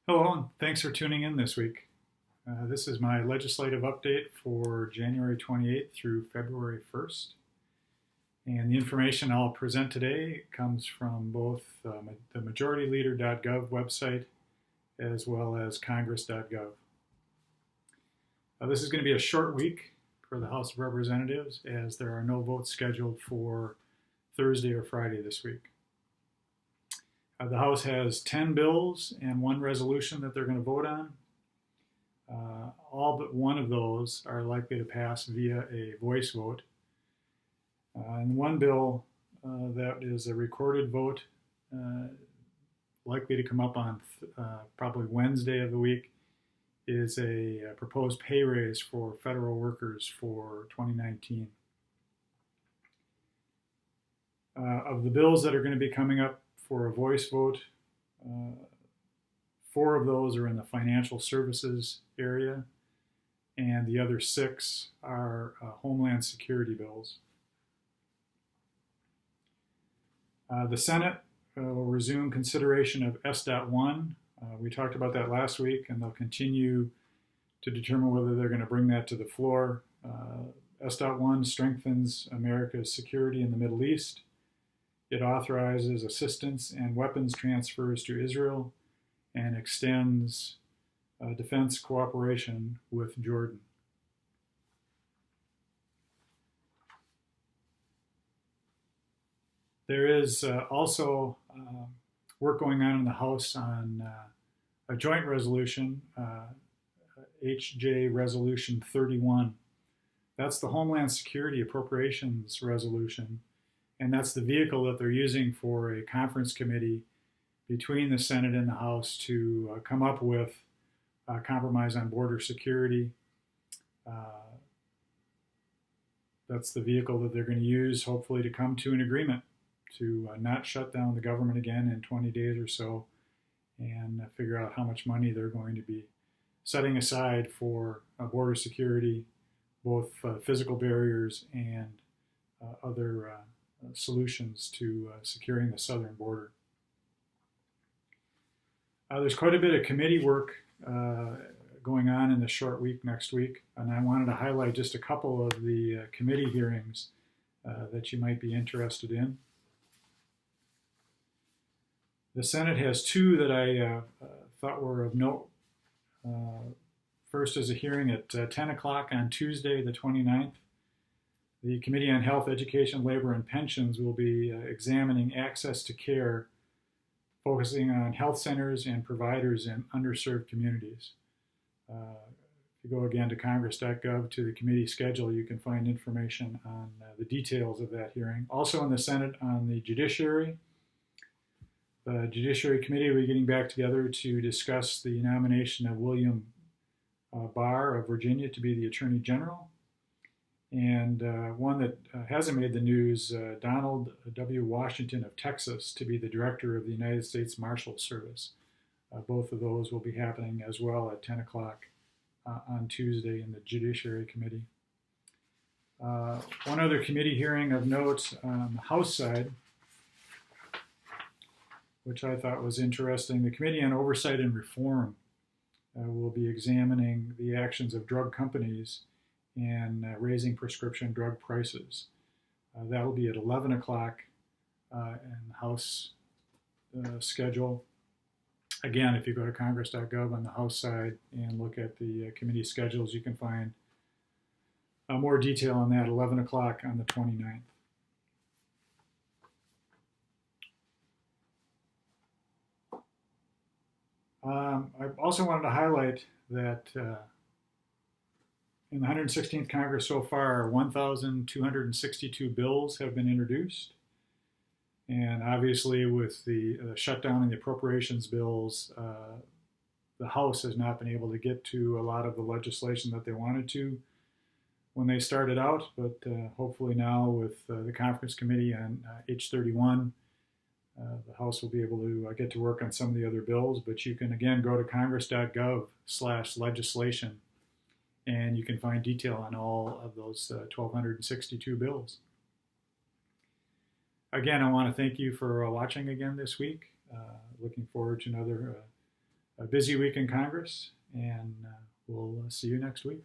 Hello, and thanks for tuning in this week. This is my legislative update for January 28th through February 1st. And the information I'll present today comes from both the majorityleader.gov website as well as congress.gov. This is going to be a short week for the House of Representatives as there are no votes scheduled for Thursday or Friday this week. The House has 10 bills and one resolution that they're going to vote on. All but one of those are likely to pass via a voice vote. And one bill that is a recorded vote, likely to come up on probably Wednesday of the week, is a proposed pay raise for federal workers for 2019. Of the bills that are going to be coming up for a voice vote, 4 of those are in the financial services area, and the other 6 are Homeland Security bills. The Senate will resume consideration of S.1. We talked about that last week, and they'll continue to determine whether they're going to bring that to the floor. S.1 strengthens America's security in the Middle East. It authorizes assistance and weapons transfers to Israel and extends defense cooperation with Jordan. There is also work going on in the House on a joint resolution, HJ Resolution 31. That's the Homeland Security Appropriations Resolution. And that's the vehicle that they're using for a conference committee between the Senate and the House to come up with a compromise on border security. That's the vehicle that they're going to use, hopefully, to come to an agreement to not shut down the government again in 20 days or so and figure out how much money they're going to be setting aside for border security, both physical barriers and other solutions to securing the southern border. There's quite a bit of committee work going on in the short week next week, and I wanted to highlight just a couple of the committee hearings that you might be interested in. The Senate has 2 that I thought were of note. First is a hearing at 10 o'clock on Tuesday, the 29th. The Committee on Health, Education, Labor, and Pensions will be examining access to care, focusing on health centers and providers in underserved communities. If you go again to congress.gov to the committee schedule, you can find information on the details of that hearing. Also in the Senate on the Judiciary. The Judiciary Committee will be getting back together to discuss the nomination of William Barr of Virginia to be the Attorney General. And one that hasn't made the news, Donald W. Washington of Texas to be the Director of the United States Marshal Service. Both of those will be happening as well at 10 o'clock on Tuesday in the Judiciary Committee. One other committee hearing of note on the House side, which I thought was interesting. The Committee on Oversight and Reform will be examining the actions of drug companies and raising prescription drug prices. That will be at 11 o'clock in the House schedule. Again, if you go to congress.gov on the House side and look at the committee schedules, you can find more detail on that, 11 o'clock on the 29th. I also wanted to highlight that in the 116th Congress so far, 1,262 bills have been introduced. And obviously with the shutdown in the appropriations bills, the House has not been able to get to a lot of the legislation that they wanted to when they started out. But hopefully now with the conference committee on H31, the House will be able to get to work on some of the other bills. But you can again go to congress.gov/legislation and you can find detail on all of those 1,262 bills. Again, I want to thank you for watching again this week. Looking forward to another a busy week in Congress, and we'll see you next week.